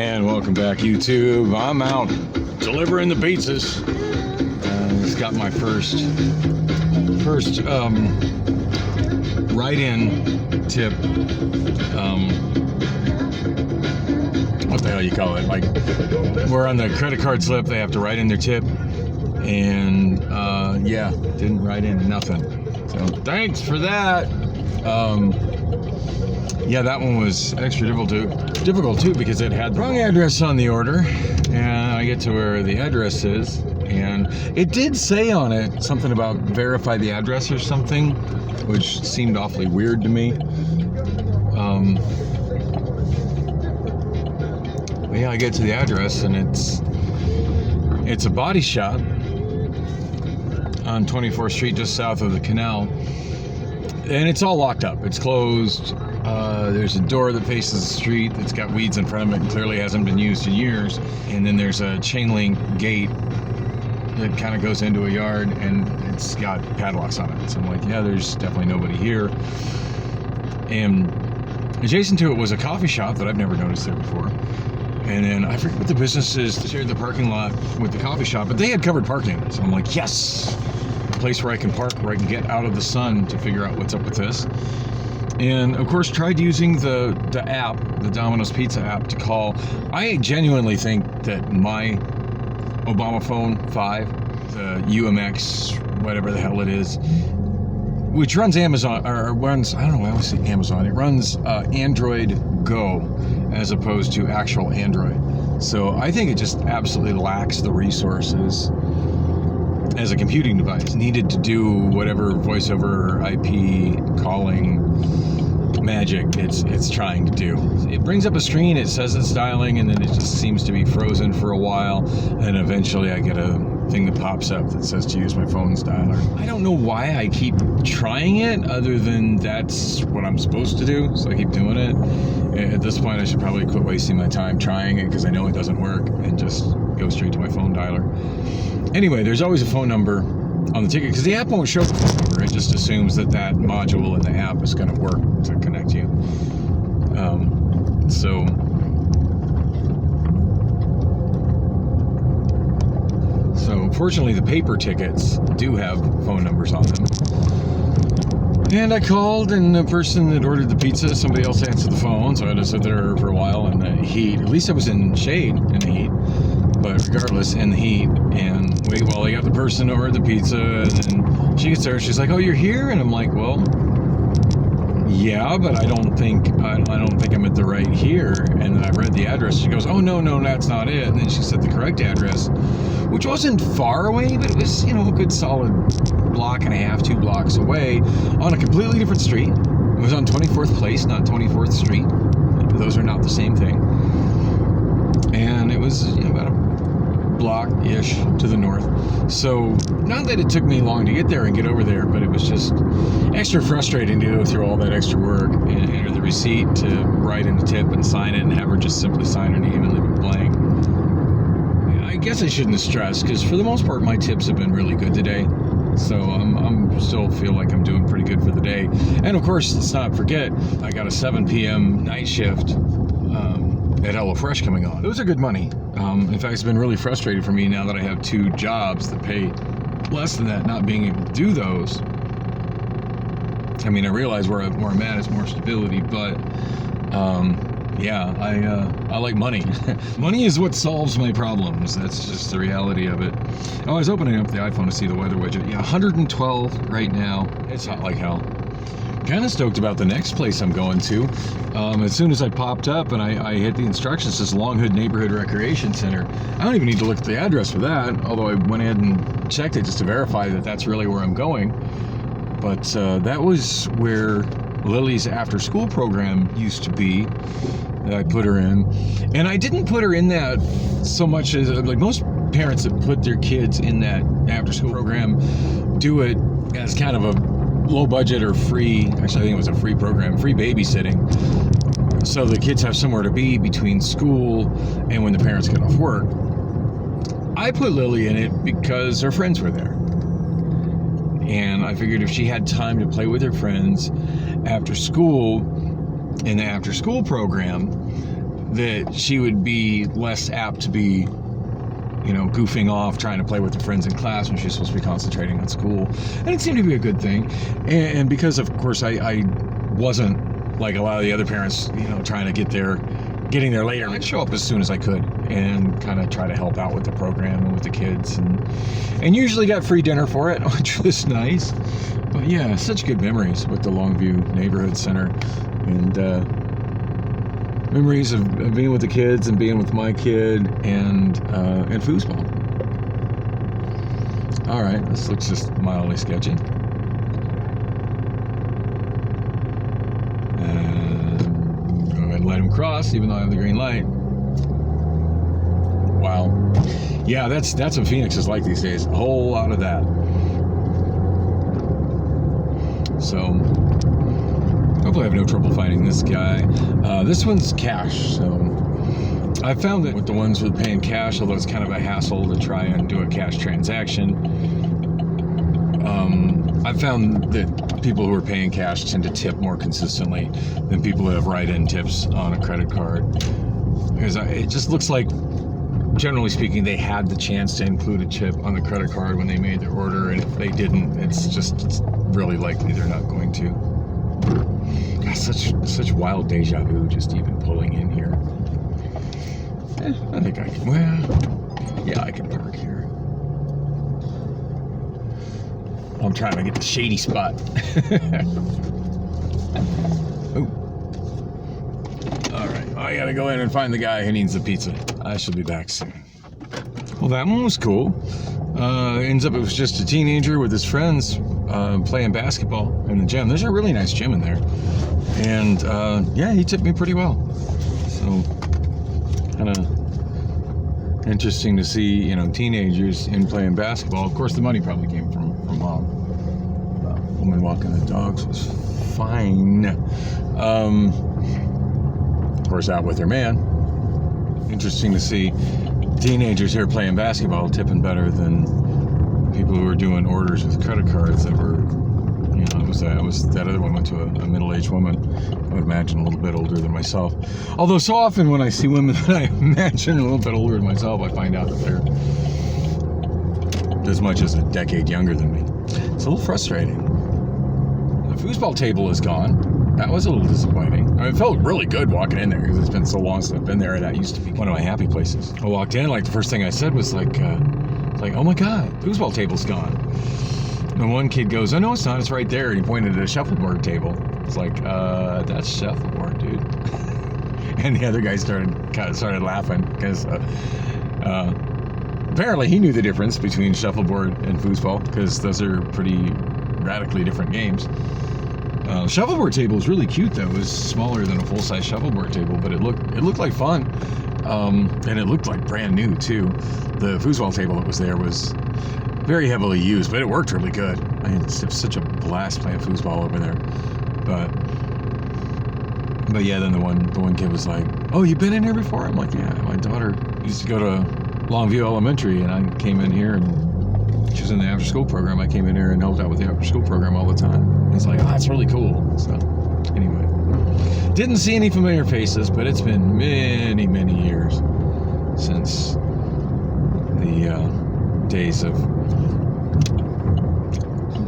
And welcome back, YouTube. I'm out delivering the pizzas. Just got my first write-in tip. What the hell you call it? Like, where on the credit card slip they have to write in their tip, and yeah, didn't write in nothing. So thanks for that. Yeah, that one was extra difficult too because it had the wrong address on the order, and I get to where the address is, and it did say on it something about verify the address or something, which seemed awfully weird to me. Yeah, I get to the address, and it's a body shop on 24th Street, just south of the canal, and it's all locked up. It's closed. There's a door that faces the street that's got weeds in front of it and clearly hasn't been used in years. And then there's a chain link gate that kind of goes into a yard, and it's got padlocks on it. So I'm like, yeah, there's definitely nobody here. And adjacent to it was a coffee shop that I've never noticed there before. And then I forget what the business is that shared the parking lot with the coffee shop, but they had covered parking. So I'm like, yes, a place where I can park, where I can get out of the sun to figure out what's up with this. And of course, tried using the app, the Domino's Pizza app, to call. I genuinely think that my Obamaphone 5, the UMX, whatever the hell it is, which runs Amazon, or runs, I don't know, I always say Amazon, it runs Android Go as opposed to actual Android. So I think it just absolutely lacks the resources as a computing device needed to do whatever voice over IP calling magic it's trying to do. It brings up a screen, it says it's dialing, and then it just seems to be frozen for a while, and eventually I get a thing that pops up that says to use my phone's dialer. I don't know why I keep trying it, other than that's what I'm supposed to do, so I keep doing it. At this point, I should probably quit wasting my time trying it, because I know it doesn't work, and just go straight to my phone dialer. Anyway, there's always a phone number on the ticket, because the app won't show the phone number. It just assumes that module in the app is going to work to connect you. So fortunately, the paper tickets do have phone numbers on them. And I called, and the person that ordered the pizza, somebody else answered the phone, so I had to sit there for a while in the heat. At least I was in shade in the heat, but regardless, in the heat, and wait while I got the person to order the pizza, and then she gets there, she's like, "Oh, you're here?" And I'm like, "Well, yeah, but I don't think I'm at the right here." And then I read the address. She goes, "Oh, no, that's not it." And then she said the correct address, which wasn't far away, but it was, a good solid block and a half, 2 blocks away, on a completely different street. It was on 24th Place, not 24th Street. Those are not the same thing. And it was about a block-ish to the north. So not that it took me long to get there and get over there, but it was just extra frustrating to go through all that extra work and enter the receipt to write in the tip and sign it, and have her just simply sign her name and leave it blank. I guess I shouldn't have stressed, because for the most part my tips have been really good today. So I'm still feel like I'm doing pretty good for the day. And of course, let's not forget, I got a 7 p.m. night shift at HelloFresh coming on. Those are good money. In fact, it's been really frustrating for me now that I have 2 jobs that pay less than that, not being able to do those. I mean, I realize where I'm at is more stability, but yeah, I like money. Money is what solves my problems. That's just the reality of it. Oh, I was opening up the iPhone to see the weather widget. Yeah, 112 right now. It's hot like hell. Kind of stoked about the next place I'm going to. As soon as I popped up and I hit the instructions, it says Long Hood Neighborhood Recreation Center. I don't even need to look at the address for that, although I went ahead and checked it just to verify that that's really where I'm going. But that was where Lily's after-school program used to be. That I put her in. And I didn't put her in that so much as, like most parents that put their kids in that after-school program do it as kind of a low budget or free, actually I think it was a free program, free babysitting, so the kids have somewhere to be between school and when the parents get off work. I put Lily in it because her friends were there, and I figured if she had time to play with her friends after school in the after school program, that she would be less apt to be, goofing off, trying to play with her friends in class when she's supposed to be concentrating on school. And it seemed to be a good thing. And because, of course, I wasn't like a lot of the other parents, trying to getting there later, I'd show up as soon as I could and kind of try to help out with the program and with the kids, and usually got free dinner for it, which was nice. But yeah, such good memories with the Longview Neighborhood Center, and memories of being with the kids and being with my kid and foosball. All right, this looks just mildly sketchy. And let him cross, even though I have the green light. Wow. Yeah, that's what Phoenix is like these days. A whole lot of that. So, hopefully I have no trouble finding this guy. This one's cash, so I found that with the ones with paying cash, although it's kind of a hassle to try and do a cash transaction, I found that people who are paying cash tend to tip more consistently than people who have write-in tips on a credit card. Because it just looks like, generally speaking, they had the chance to include a chip on the credit card when they made their order, and if they didn't, it's really likely they're not going to. God, such wild deja vu just even pulling in here. I think I can, I can park here. I'm trying to get the shady spot. Oh. All right, I gotta go in and find the guy who needs the pizza. I shall be back soon. Well, that one was cool. Ends up it was just a teenager with his friends playing basketball in the gym. There's a really nice gym in there. And he tipped me pretty well. So kind of interesting to see, teenagers in playing basketball. Of course, the money probably came from mom. Woman walking the dogs was fine. Of course, out with her man. Interesting to see teenagers here playing basketball tipping better than people who were doing orders with credit cards that were, that other one went to a middle-aged woman, I would imagine a little bit older than myself. Although so often when I see women that I imagine a little bit older than myself, I find out that they're as much as a decade younger than me. It's a little frustrating. The foosball table is gone. That was a little disappointing. I mean, it felt really good walking in there because it's been so long since I've been there. That used to be one of my happy places. I walked in, the first thing I said was oh my God, foosball table's gone. And one kid goes, oh no, it's not, it's right there. And he pointed at a shuffleboard table. It's that's shuffleboard, dude. And the other guy started laughing because apparently he knew the difference between shuffleboard and foosball because those are pretty radically different games. Shuffleboard table is really cute though. It was smaller than a full-size shuffleboard table, but it looked like fun, and it looked like brand new too. The foosball table that was there was very heavily used, but it worked really good. I mean, it's such a blast playing foosball over there. But yeah, then the one kid was like, "Oh, you've been in here before?" I'm like, "Yeah, my daughter used to go to Longview Elementary, and I came in here and." She was in the after-school program. I came in here and helped out with the after-school program all the time. And he's like, oh, that's really cool. So, anyway. Didn't see any familiar faces, but it's been many, many years since the days of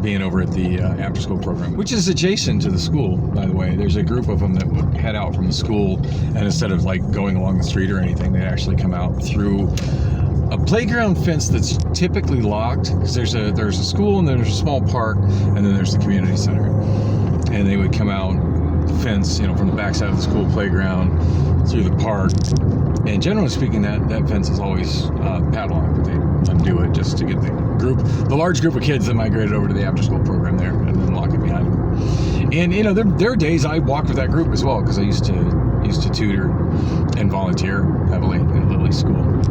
being over at the after-school program, which is adjacent to the school, by the way. There's a group of them that would head out from the school, and instead of going along the street or anything, they'd actually come out through a playground fence that's typically locked, because there's a school and then there's a small park and then there's the community center, and they would come out the fence, from the backside of the school playground through the park, and generally speaking that fence is always padlocked, but they undo it just to get the large group of kids that migrated over to the after school program there and then lock it behind them. And there are days I walked with that group as well, because I used to tutor and volunteer heavily in Lily School.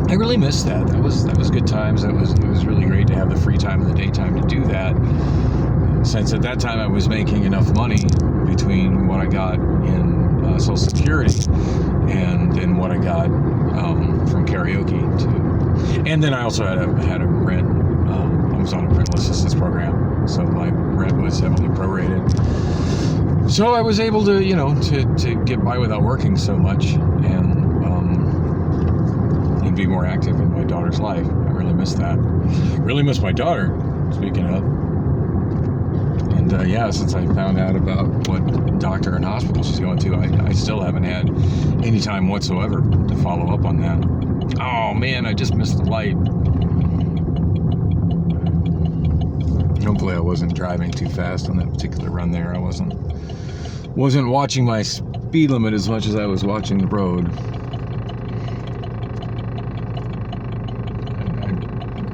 I really missed that. That was good times. It was really great to have the free time in the daytime to do that. Since at that time I was making enough money between what I got in Social Security and in what I got from karaoke and then I also had a rent. I was on a rental assistance program, so my rent was heavily prorated. So I was able to, to get by without working so much and be more active in my daughter's life. I really miss that. Really miss my daughter, speaking of. And since I found out about what doctor and hospital she's going to, I still haven't had any time whatsoever to follow up on that. Oh man, I just missed the light. Hopefully I wasn't driving too fast on that particular run there. I wasn't watching my speed limit as much as I was watching the road.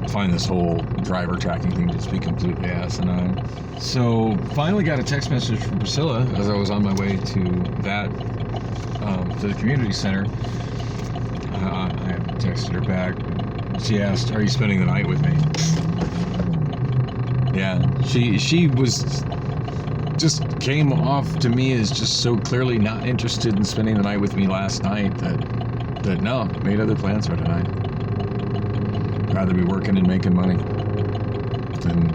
I find this whole driver tracking thing just be completely asinine. So finally got a text message from Priscilla as I was on my way to the community center. I texted her back. She asked, "Are you spending the night with me?" Yeah, she was just came off to me as just so clearly not interested in spending the night with me last night that no, made other plans for tonight. Rather be working and making money than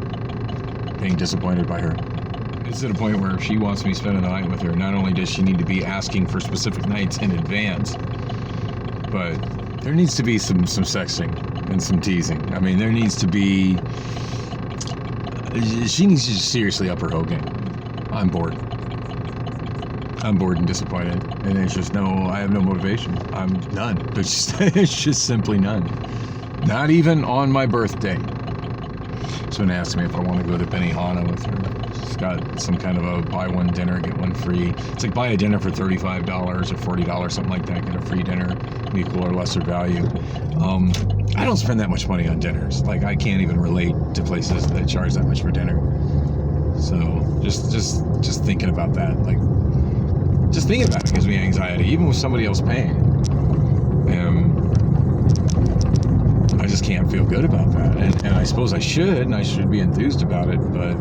being disappointed by her. It's to the point where if she wants me spending the night with her, not only does she need to be asking for specific nights in advance, but there needs to be some sexting and some teasing. I mean, there needs to be... She needs to seriously up her whole game. I'm bored. I'm bored and disappointed. And it's just I have no motivation. I'm none. It's just simply none. Not even on my birthday. Someone asked me if I want to go to Benihana with her. She's got some kind of a buy one dinner, get one free. It's like buy a dinner for $35 or $40, something like that, get a free dinner, equal or lesser value. I don't spend that much money on dinners. Like, I can't even relate to places that charge that much for dinner. So just thinking about that, like, just thinking about it gives me anxiety, even with somebody else paying. I just can't feel good about that. And I suppose I should be enthused about it, but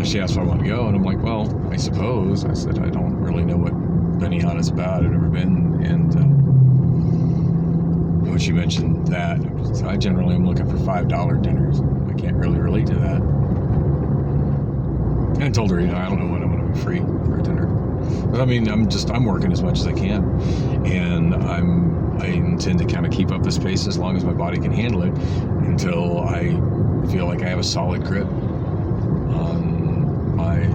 she asked if I want to go, and I'm like, well, I suppose. I said, I don't really know what Benihana's about. I've never been, and when she mentioned that, I generally am looking for $5 dinners. I can't really relate to that. And I told her, I don't know when I'm going to be free for a dinner. But I mean, I'm working as much as I can, and I intend to kind of keep up this pace as long as my body can handle it until I feel like I have a solid grip on my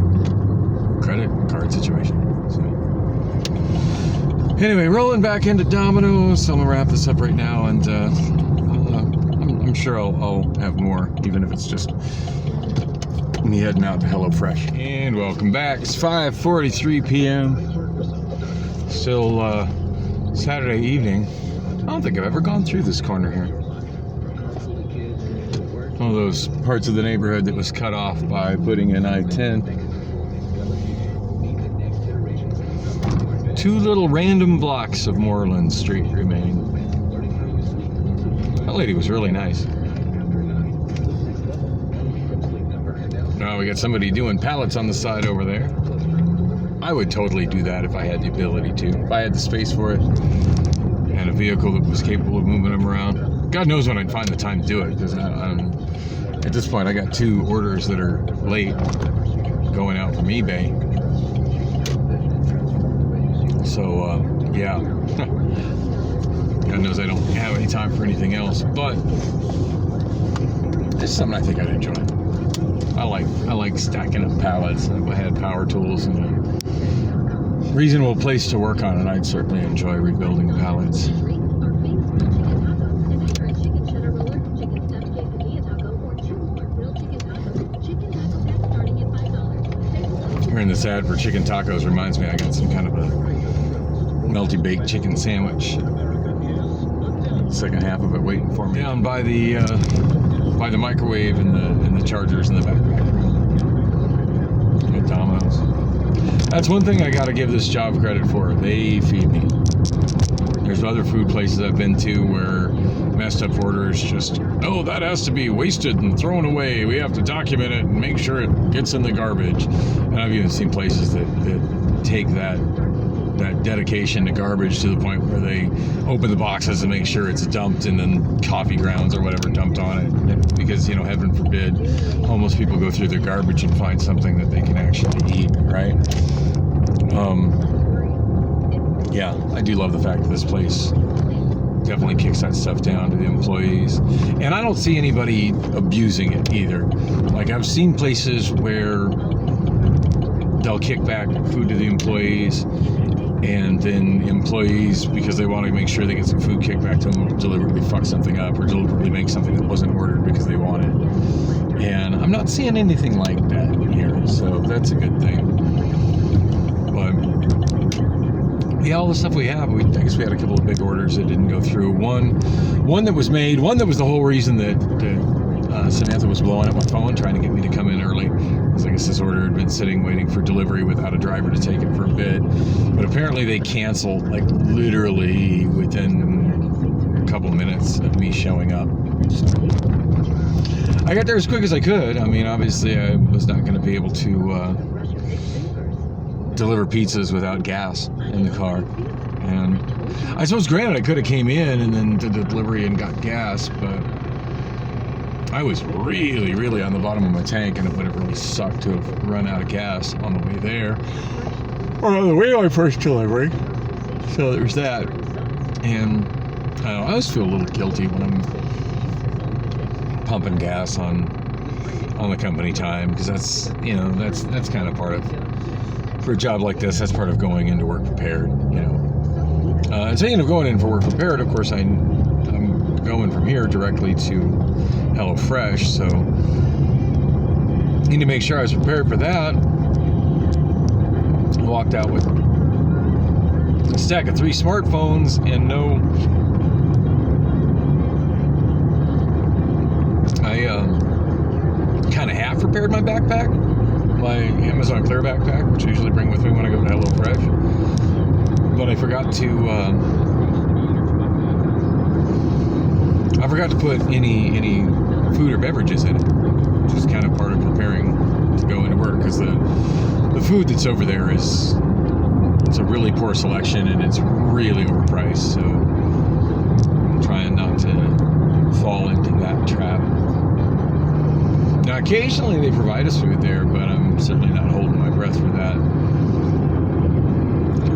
credit card situation. So anyway, rolling back into Domino's. So I'm gonna wrap this up right now, and I'm sure I'll have more, even if it's just me heading out to HelloFresh. And welcome back. It's 5:43 p.m. Still Saturday evening. I don't think I've ever gone through this corner here. One of those parts of the neighborhood that was cut off by putting in I-10. Two little random blocks of Moreland Street remain. That lady was really nice. Now we got somebody doing pallets on the side over there. I would totally do that if I had the ability to. If I had the space for it and a vehicle that was capable of moving them around. God knows when I'd find the time to do it, because at this point I got 2 orders that are late going out from eBay. So, yeah. God knows I don't have any time for anything else, but it's something I think I'd enjoy. I like stacking up pallets. If I had power tools and a reasonable place to work on it, I'd certainly enjoy rebuilding pallets. Hearing this ad for chicken tacos reminds me I got some kind of a melty baked chicken sandwich. Second half of it waiting for me down by the microwave and the chargers in the back room at Domino's. That's one thing I got to give this job credit for. They feed me. There's other food places I've been to where messed up orders just, that has to be wasted and thrown away. We have to document it and make sure it gets in the garbage. And I've even seen places that take that that dedication to garbage to the point where they open the boxes and make sure it's dumped, and then coffee grounds or whatever dumped on it, because, you know, heaven forbid, homeless people go through their garbage and find something that they can actually eat, right? Yeah, I do love the fact that this place definitely kicks that stuff down to the employees, and I don't see anybody abusing it either. Like, I've seen places where they'll kick back food to the employees, and then employees, because they want to make sure they get some food kicked back to them, will deliberately fuck something up or deliberately make something that wasn't ordered because they want it. And I'm not seeing anything like that here, so that's a good thing. But yeah, all the stuff we have, I guess we had a couple of big orders that didn't go through. One that was made, one that was the whole reason that Samantha was blowing up my phone trying to get me to come in early, because I guess this order had been sitting waiting for delivery without a driver to take it for a bit. But apparently they canceled, like, literally within a couple minutes of me showing up. So I got there as quick as I could. I mean, obviously I was not going to be able to deliver pizzas without gas in the car. And I suppose, granted, I could have came in and then did the delivery and got gas, but I was really, really on the bottom of my tank, and it would have really sucked to have run out of gas on the way there, or on the way to my first delivery. So there's that. And I don't know, I always feel a little guilty when I'm pumping gas on the company time, because that's, you know, that's kind of part of, for a job like this, that's part of going into work prepared, you know. And speaking of going in for work prepared, of course, I'm going from here directly to HelloFresh, so need to make sure I was prepared for that. I walked out with a stack of 3 smartphones and I kind of half prepared my backpack, my Amazon Clear backpack, which I usually bring with me when I go to HelloFresh, but I forgot to put any food or beverages in it, which is kind of part of preparing to go into work, because the food that's over there it's a really poor selection, and it's really overpriced, so I'm trying not to fall into that trap. Now, occasionally they provide us food there, but I'm certainly not holding my breath for that.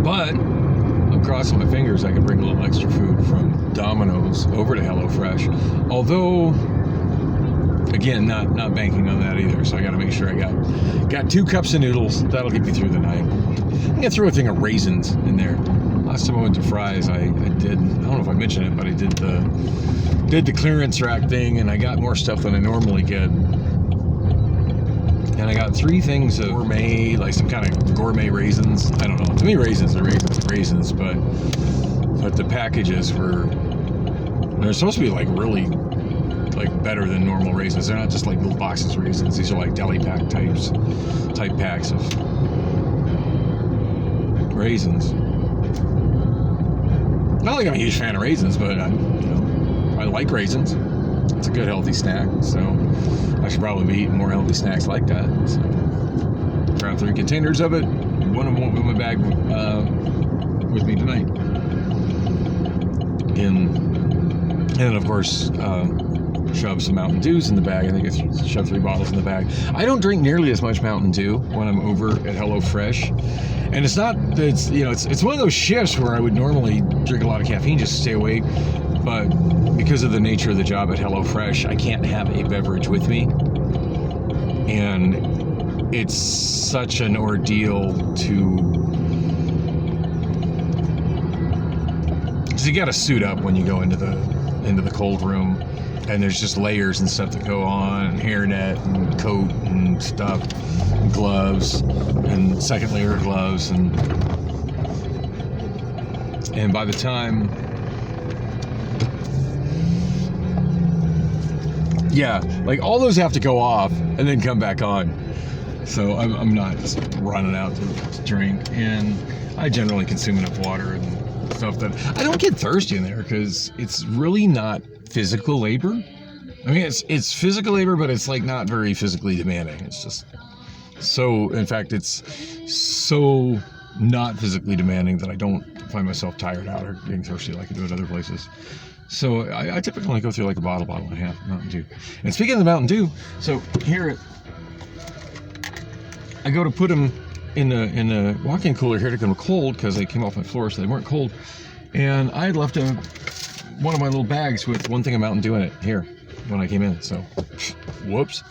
But I'm crossing my fingers I can bring a little extra food from Domino's over to HelloFresh. Although, again, not banking on that either. So I got to make sure I got 2 cups of noodles. That'll get me through the night. I'm gonna throw a thing of raisins in there. Last time I went to Fry's, I did. I don't know if I mentioned it, but I did the clearance rack thing, and I got more stuff than I normally get. And I got 3 things of gourmet, like some kind of gourmet raisins. I don't know. To me, raisins are raisins, but the packages they're supposed to be like really like better than normal raisins. They're not just like little boxes of raisins. These are like deli pack type packs of raisins. Not like I'm a huge fan of raisins, but I like raisins. It's a good healthy snack, so I should probably be eating more healthy snacks like that. So, grab 3 containers of it. One of them won't be in my bag with me tonight. And then, of course, shove some Mountain Dews in the bag. I think it's shove 3 bottles in the bag. I don't drink nearly as much Mountain Dew when I'm over at HelloFresh. And it's not that it's one of those shifts where I would normally drink a lot of caffeine just to stay awake. But because of the nature of the job at HelloFresh, I can't have a beverage with me. And it's such an ordeal because you got to suit up when you go into the cold room, and there's just layers and stuff that go on, and hairnet and coat and stuff, and gloves and second layer of gloves, and by the time, yeah, like all those have to go off and then come back on. So I'm not just running out to drink, and I generally consume enough water and stuff that I don't get thirsty in there, because it's really not physical labor. I mean, it's physical labor, but it's like not very physically demanding. It's just so, in fact, it's so not physically demanding, that I don't find myself tired out or getting thirsty like I do at other places. So I typically only go through like a bottle and a half of Mountain Dew. And speaking of the Mountain Dew, so here I go to put them in a walk-in cooler here to get them cold, because they came off my floor, so they weren't cold. And I had left one of my little bags with one thing of Mountain Dew in it here when I came in. So, whoops.